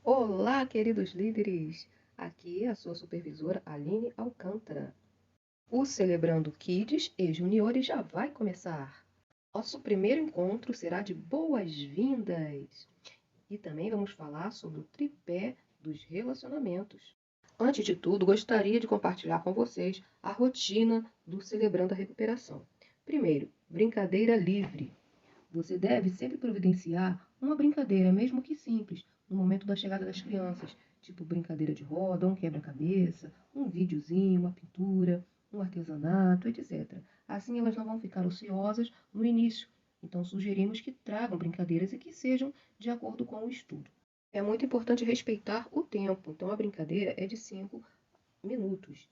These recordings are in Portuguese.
Olá, queridos líderes! Aqui é a sua supervisora Aline Alcântara. O Celebrando Kids e Juniores já vai começar. Nosso primeiro encontro será de boas-vindas. E também vamos falar sobre o tripé dos relacionamentos. Antes de tudo, gostaria de compartilhar com vocês a rotina do Celebrando a Recuperação. Primeiro, brincadeira livre. Você deve sempre providenciar uma brincadeira, mesmo que simples, no momento da chegada das crianças, tipo brincadeira de roda, um quebra-cabeça, um videozinho, uma pintura, um artesanato, etc. Assim elas não vão ficar ociosas no início. Então sugerimos que tragam brincadeiras e que sejam de acordo com o estudo. É muito importante respeitar o tempo, então a brincadeira é de 5 minutos.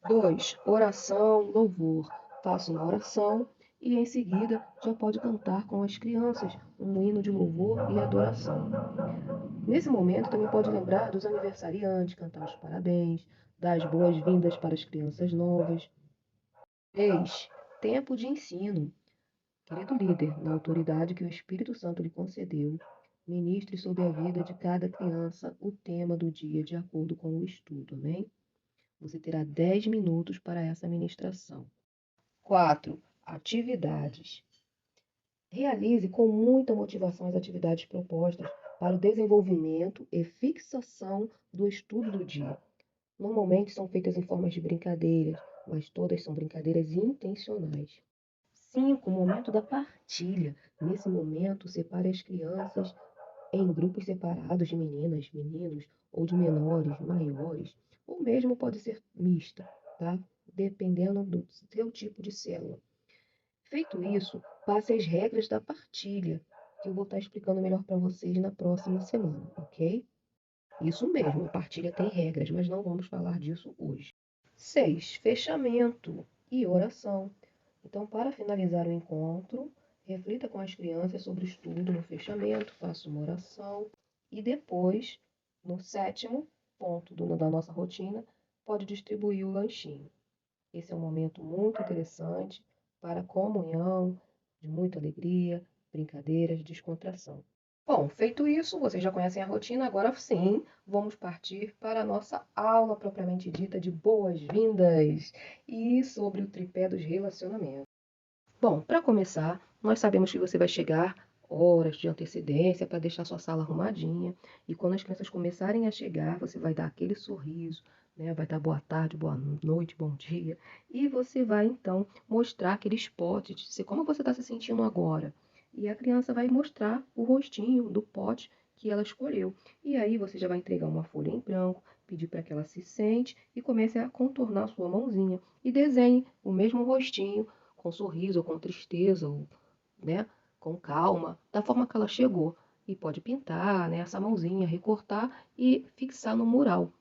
2. Oração, louvor. Faça uma oração e em seguida já pode cantar com as crianças um hino de louvor e adoração. Nesse momento também pode lembrar dos aniversariantes, cantar os parabéns, dar as boas-vindas para as crianças novas. 3. Tempo de ensino. Querido líder, na autoridade que o Espírito Santo lhe concedeu, ministre sobre a vida de cada criança o tema do dia de acordo com o estudo, amém? Você terá 10 minutos para essa ministração. 4. Atividades. Realize com muita motivação as atividades propostas para o desenvolvimento e fixação do estudo do dia. Normalmente são feitas em formas de brincadeiras, mas todas são brincadeiras intencionais. 5. Momento da partilha. Nesse momento, separe as crianças em grupos separados de meninas, meninos, ou de menores, maiores, ou mesmo pode ser mista, tá? Dependendo do seu tipo de célula. Feito isso, passe as regras da partilha, que eu vou estar explicando melhor para vocês na próxima semana, ok? Isso mesmo, a partilha tem regras, mas não vamos falar disso hoje. 6. Fechamento e oração. Então, para finalizar o encontro, reflita com as crianças sobre o estudo no fechamento, faça uma oração e depois, no 7º ponto da nossa rotina, pode distribuir o lanchinho. Esse é um momento muito interessante para comunhão, de muita alegria, brincadeiras, descontração. Bom, feito isso, vocês já conhecem a rotina, agora sim, vamos partir para a nossa aula propriamente dita de boas-vindas e sobre o tripé dos relacionamentos. Bom, para começar, nós sabemos que você vai chegar horas de antecedência para deixar sua sala arrumadinha. E quando as crianças começarem a chegar, você vai dar aquele sorriso, né? Vai dar boa tarde, boa noite, bom dia. E você vai então mostrar aquele pote, dizer como você está se sentindo agora. E a criança vai mostrar o rostinho do pote que ela escolheu. E aí você já vai entregar uma folha em branco, pedir para que ela se sente e comece a contornar a sua mãozinha. E desenhe o mesmo rostinho com sorriso ou com tristeza, ou, né, com calma, da forma que ela chegou. E pode pintar, né, essa mãozinha, recortar e fixar no mural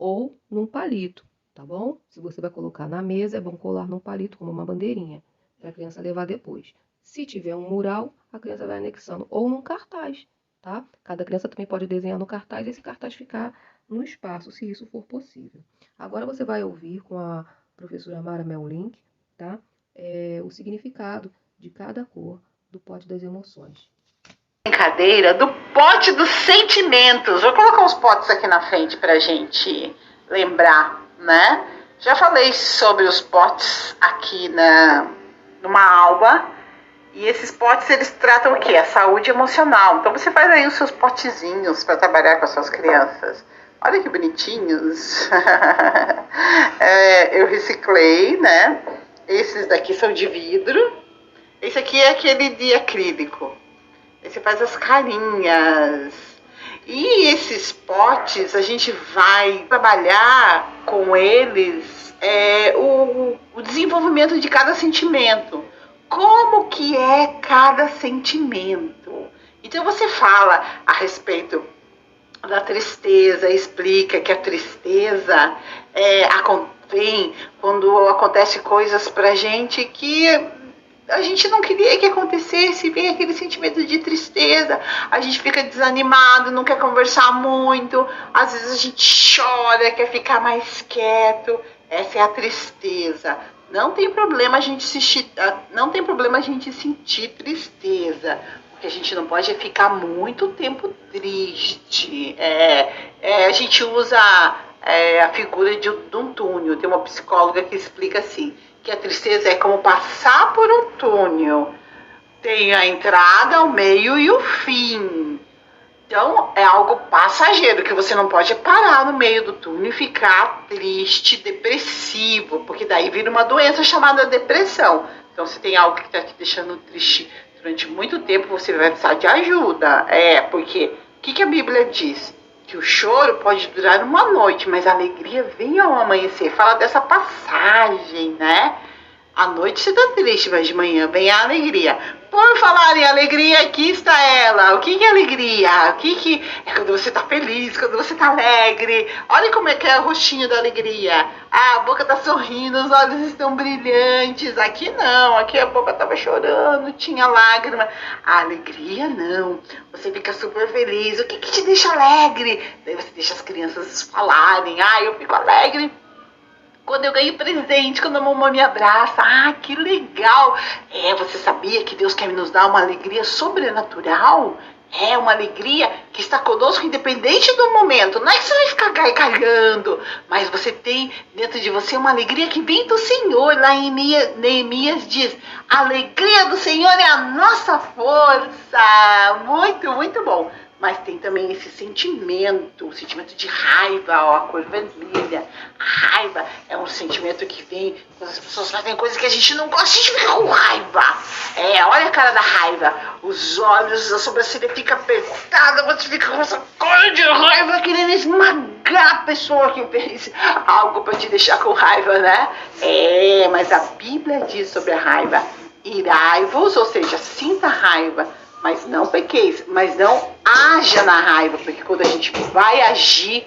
ou num palito, tá bom? Se você vai colocar na mesa, é bom colar num palito como uma bandeirinha, para a criança levar depois. Se tiver um mural, a criança vai anexando ou num cartaz, tá? Cada criança também pode desenhar no cartaz e esse cartaz ficar no espaço, se isso for possível. Agora você vai ouvir com a professora Mara Melink, tá? O significado de cada cor do pote das emoções. Brincadeira do pote dos sentimentos. Vou colocar uns potes aqui na frente pra gente lembrar, né? Já falei sobre os potes aqui numa aula. E esses potes, eles tratam o quê? A saúde emocional. Então você faz aí os seus potezinhos para trabalhar com as suas crianças. Olha que bonitinhos. Eu reciclei, né? Esses daqui são de vidro. Esse aqui é aquele de acrílico. Aí você faz as carinhas. E esses potes, a gente vai trabalhar com eles o desenvolvimento de cada sentimento. Como que é cada sentimento? Então você fala a respeito da tristeza, explica que a tristeza vem quando acontece coisas pra gente que a gente não queria que acontecesse, vem aquele sentimento de tristeza, a gente fica desanimado, não quer conversar muito, às vezes a gente chora, quer ficar mais quieto. Essa é a tristeza. Não tem problema a gente sentir tristeza, porque a gente não pode ficar muito tempo triste. gente usa a figura de um túnel. Tem uma psicóloga que explica assim, que a tristeza é como passar por um túnel. Tem a entrada, o meio e o fim. Então, é algo passageiro, que você não pode parar no meio do túnel e ficar triste, depressivo, porque daí vira uma doença chamada depressão. Então, se tem algo que está te deixando triste durante muito tempo, você vai precisar de ajuda. Porque o que a Bíblia diz? Que o choro pode durar uma noite, mas a alegria vem ao amanhecer. Fala dessa passagem, né? À noite você tá triste, mas de manhã vem a alegria. Por falar em alegria, aqui está ela. O que é alegria? É quando você tá feliz, quando você tá alegre. Olha como é que é o rostinho da alegria. A boca tá sorrindo, os olhos estão brilhantes. Aqui não, aqui a boca tava chorando, tinha lágrima. A alegria não. Você fica super feliz. O que te deixa alegre? Daí você deixa as crianças falarem. Eu fico alegre quando eu ganho presente, quando a mamãe me abraça. Que legal! Você sabia que Deus quer nos dar uma alegria sobrenatural? Uma alegria que está conosco independente do momento. Não é que você vai ficar gargalhando, mas você tem dentro de você uma alegria que vem do Senhor. Lá em Neemias diz, a alegria do Senhor é a nossa força. Muito, muito bom. Mas tem também esse sentimento, o sentimento de raiva, a cor vermelha. A raiva é um sentimento que vem quando as pessoas fazem coisas que a gente não gosta, a gente fica com raiva. Olha a cara da raiva, os olhos, a sobrancelha fica apertada, você fica com essa cor de raiva querendo esmagar a pessoa que fez algo para te deixar com raiva, né? Mas a Bíblia diz sobre a raiva, irai-vos, ou seja, sinta raiva, mas não pequeis, mas não haja na raiva, porque quando a gente vai agir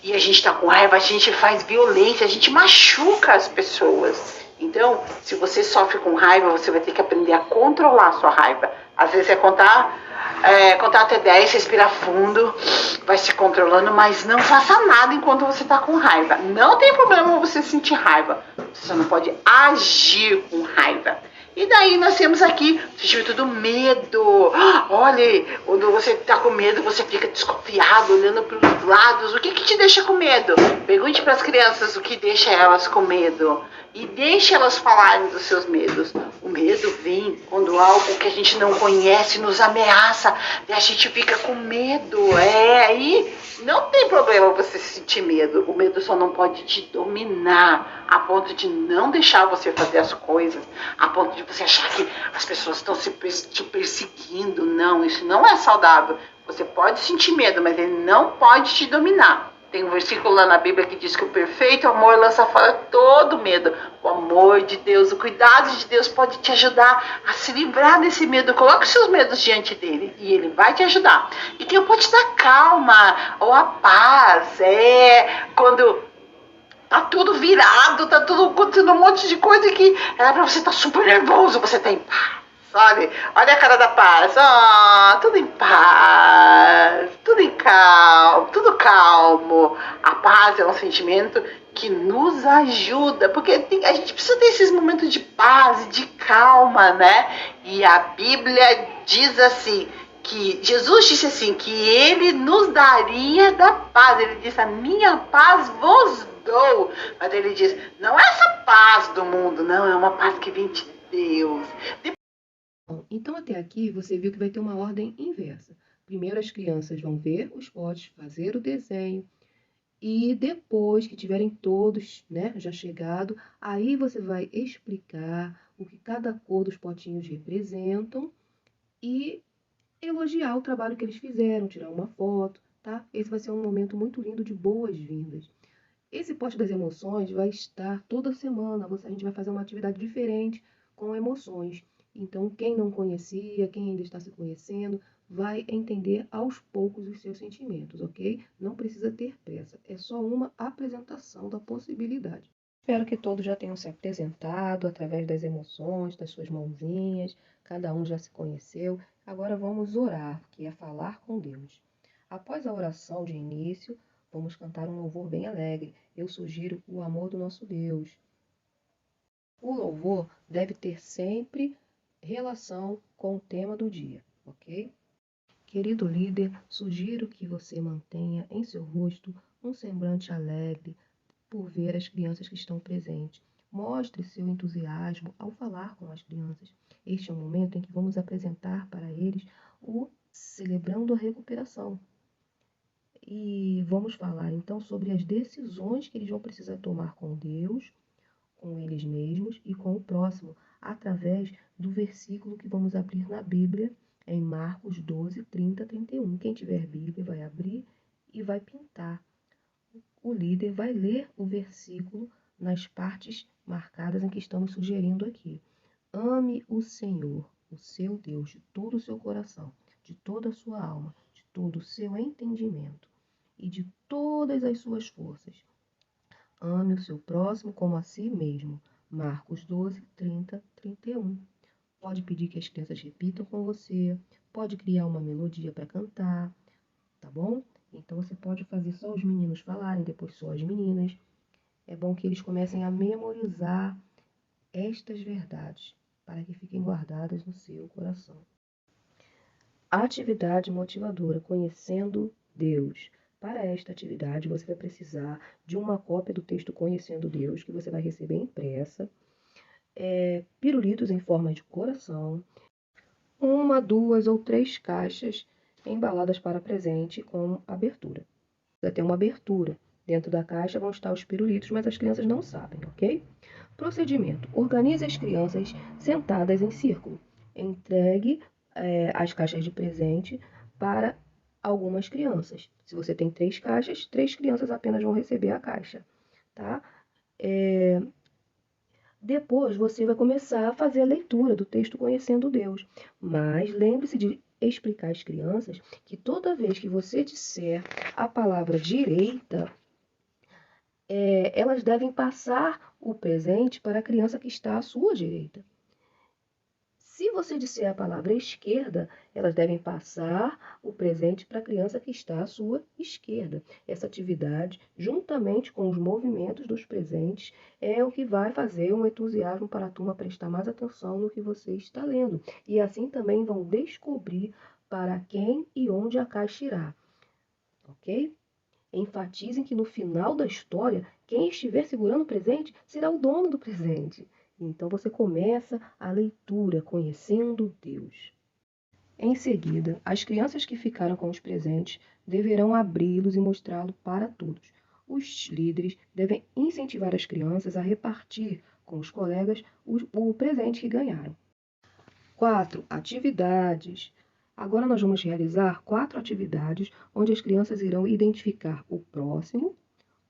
e a gente está com raiva, a gente faz violência, a gente machuca as pessoas. Então, se você sofre com raiva, você vai ter que aprender a controlar a sua raiva. Às vezes contar até 10, respirar fundo, vai se controlando, mas não faça nada enquanto você está com raiva. Não tem problema você sentir raiva, você só não pode agir com raiva. E daí nós temos aqui o sentimento do medo. Olha, quando você está com medo, você fica desconfiado, olhando para os lados. O que te deixa com medo? Pergunte para as crianças o que deixa elas com medo. E deixe elas falarem dos seus medos. O medo vem quando algo que a gente não conhece nos ameaça. E a gente fica com medo. Aí não tem problema você sentir medo. O medo só não pode te dominar a ponto de não deixar você fazer as coisas, a ponto de você achar que as pessoas estão te perseguindo. Não, isso não é saudável. Você pode sentir medo, mas ele não pode te dominar. Tem um versículo lá na Bíblia que diz que o perfeito amor lança fora todo medo. O amor de Deus, o cuidado de Deus pode te ajudar a se livrar desse medo. Coloque os seus medos diante dele e ele vai te ajudar. E Deus pode te dar calma ou a paz. Quando tá tudo virado, tá tudo acontecendo um monte de coisa que era pra você estar super nervoso, você tá em paz. Olha a cara da paz. Tudo em paz, tudo em calmo, tudo calmo. A paz é um sentimento que nos ajuda, porque a gente precisa ter esses momentos de paz e de calma, né? E a Bíblia diz assim, que Jesus disse assim, que ele nos daria da paz. Ele disse, a minha paz vos dou. Mas ele diz, não é essa paz do mundo, não, é uma paz que vem de Deus. Então, até aqui, você viu que vai ter uma ordem inversa. Primeiro, as crianças vão ver os potes, fazer o desenho. E depois que tiverem todos, né, já chegado, aí você vai explicar o que cada cor dos potinhos representam e elogiar o trabalho que eles fizeram, tirar uma foto, tá? Esse vai ser um momento muito lindo de boas-vindas. Esse pote das emoções vai estar toda semana, a gente vai fazer uma atividade diferente com emoções. Então, quem não conhecia, quem ainda está se conhecendo, vai entender aos poucos os seus sentimentos, ok? Não precisa ter pressa, é só uma apresentação da possibilidade. Espero que todos já tenham se apresentado através das emoções, das suas mãozinhas, cada um já se conheceu. Agora vamos orar, que é falar com Deus. Após a oração de início, vamos cantar um louvor bem alegre. Eu sugiro o amor do nosso Deus. O louvor deve ter sempre relação com o tema do dia, ok? Querido líder, sugiro que você mantenha em seu rosto um semblante alegre por ver as crianças que estão presentes. Mostre seu entusiasmo ao falar com as crianças. Este é o momento em que vamos apresentar para eles o Celebrando a Recuperação. E vamos falar então sobre as decisões que eles vão precisar tomar com Deus, com eles mesmos e com o próximo, através do versículo que vamos abrir na Bíblia, em Marcos 12, 30, 31. Quem tiver Bíblia vai abrir e vai pintar. O líder vai ler o versículo nas partes marcadas em que estamos sugerindo aqui. Ame o Senhor, o seu Deus, de todo o seu coração, de toda a sua alma, de todo o seu entendimento e de todas as suas forças. Ame o seu próximo como a si mesmo. Marcos 12, 30, 31. Pode pedir que as crianças repitam com você, pode criar uma melodia para cantar, tá bom? Então você pode fazer só os meninos falarem, depois só as meninas. É bom que eles comecem a memorizar estas verdades, para que fiquem guardadas no seu coração. Atividade motivadora, conhecendo Deus. Para esta atividade, você vai precisar de uma cópia do texto Conhecendo Deus, que você vai receber impressa, pirulitos em forma de coração, 1, 2 ou 3 caixas embaladas para presente com abertura. Vai ter uma abertura. Dentro da caixa vão estar os pirulitos, mas as crianças não sabem, ok? Procedimento. Organize as crianças sentadas em círculo. Entregue as caixas de presente para algumas crianças. Se você tem 3 caixas, 3 crianças apenas vão receber a caixa, tá? Depois você vai começar a fazer a leitura do texto Conhecendo Deus. Mas lembre-se de explicar às crianças que toda vez que você disser a palavra direita, elas devem passar o presente para a criança que está à sua direita. Se você disser a palavra esquerda, elas devem passar o presente para a criança que está à sua esquerda. Essa atividade, juntamente com os movimentos dos presentes, é o que vai fazer um entusiasmo para a turma prestar mais atenção no que você está lendo. E assim também vão descobrir para quem e onde a caixa irá. Ok? Enfatizem que no final da história, quem estiver segurando o presente será o dono do presente. Então você começa a leitura conhecendo Deus. Em seguida, as crianças que ficaram com os presentes deverão abri-los e mostrá-los para todos. Os líderes devem incentivar as crianças a repartir com os colegas o presente que ganharam. 4. Atividades. Agora nós vamos realizar 4 atividades onde as crianças irão identificar o próximo,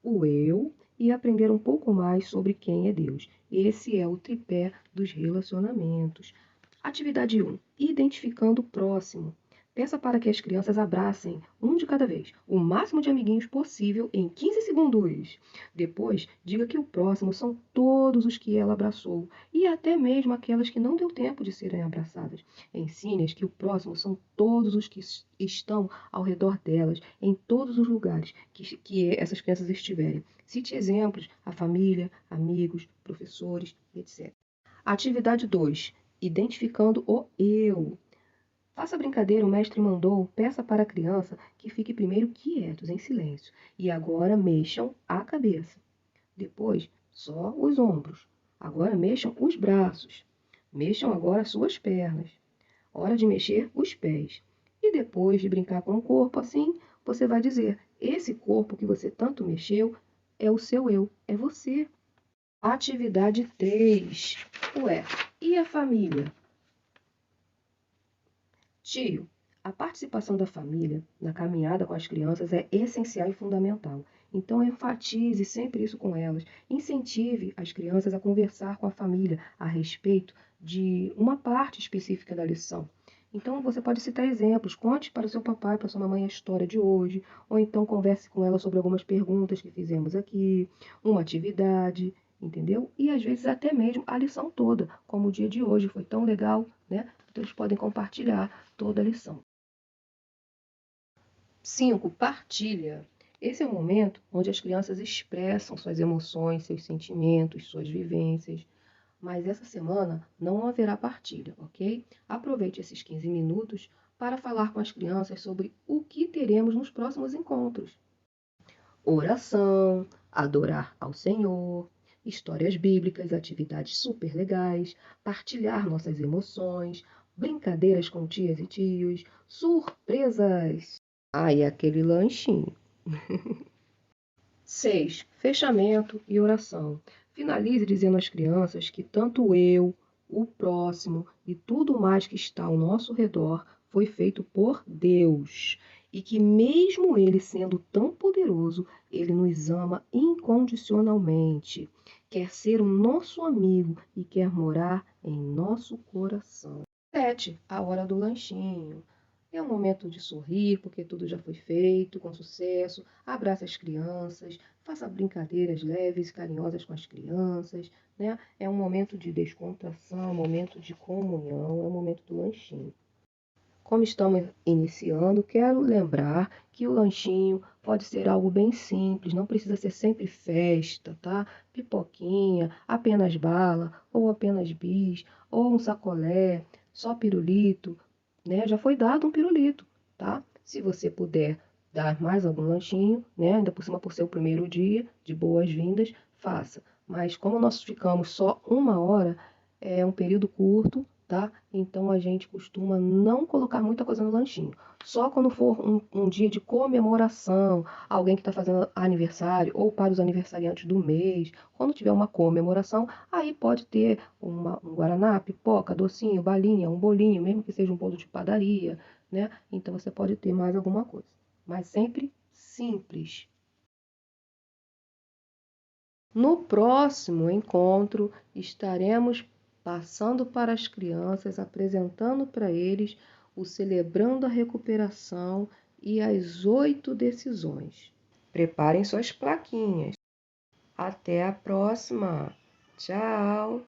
o eu e aprender um pouco mais sobre quem é Deus. Esse é o tripé dos relacionamentos. Atividade 1. Identificando o próximo. Peça para que as crianças abracem um de cada vez, o máximo de amiguinhos possível em 15 segundos. Depois, diga que o próximo são todos os que ela abraçou e até mesmo aquelas que não deu tempo de serem abraçadas. Ensine-as que o próximo são todos os que estão ao redor delas, em todos os lugares que essas crianças estiverem. Cite exemplos: a família, amigos, professores, etc. Atividade 2. Identificando o eu. Faça a brincadeira, o mestre mandou, peça para a criança que fique primeiro quietos, em silêncio. E agora mexam a cabeça. Depois, só os ombros. Agora mexam os braços. Mexam agora as suas pernas. Hora de mexer os pés. E depois de brincar com o corpo assim, você vai dizer: esse corpo que você tanto mexeu é o seu eu, é você. Atividade 3. Ué, e a família? Tio, a participação da família na caminhada com as crianças é essencial e fundamental. Então, enfatize sempre isso com elas. Incentive as crianças a conversar com a família a respeito de uma parte específica da lição. Então, você pode citar exemplos. Conte para o seu papai e para a sua mamãe a história de hoje. Ou então, converse com ela sobre algumas perguntas que fizemos aqui, uma atividade, entendeu? E, às vezes, até mesmo a lição toda, como o dia de hoje foi tão legal, né? Então, eles podem compartilhar toda a lição. 5. Partilha. Esse é o momento onde as crianças expressam suas emoções, seus sentimentos, suas vivências. Mas essa semana não haverá partilha, ok? Aproveite esses 15 minutos para falar com as crianças sobre o que teremos nos próximos encontros. Oração, adorar ao Senhor, histórias bíblicas, atividades super legais, partilhar nossas emoções, brincadeiras com tias e tios, surpresas. E aquele lanchinho. 6. Fechamento e oração. Finalize dizendo às crianças que tanto eu, o próximo e tudo mais que está ao nosso redor foi feito por Deus. E que mesmo Ele sendo tão poderoso, Ele nos ama incondicionalmente. Quer ser o nosso amigo e quer morar em nosso coração. 7. A hora do lanchinho. É um momento de sorrir, porque tudo já foi feito com sucesso. Abrace as crianças, faça brincadeiras leves e carinhosas com as crianças, né? É um momento de descontração, um momento de comunhão, é um momento do lanchinho. Como estamos iniciando, quero lembrar que o lanchinho pode ser algo bem simples, não precisa ser sempre festa, tá? Pipoquinha, apenas bala, ou apenas bis, ou um sacolé, só pirulito, né? Já foi dado um pirulito, tá? Se você puder dar mais algum lanchinho, né? Ainda por cima por ser o primeiro dia, de boas-vindas, faça. Mas como nós ficamos só 1 hora, é um período curto, tá? Então a gente costuma não colocar muita coisa no lanchinho. Só quando for um dia de comemoração, alguém que está fazendo aniversário, ou para os aniversariantes do mês, quando tiver uma comemoração, aí pode ter um guaraná, pipoca, docinho, balinha, um bolinho, mesmo que seja um bolo de padaria, né? Então você pode ter mais alguma coisa. Mas sempre simples. No próximo encontro, estaremos passando para as crianças, apresentando para eles o Celebrando a Recuperação e as 8 decisões. Preparem suas plaquinhas. Até a próxima. Tchau!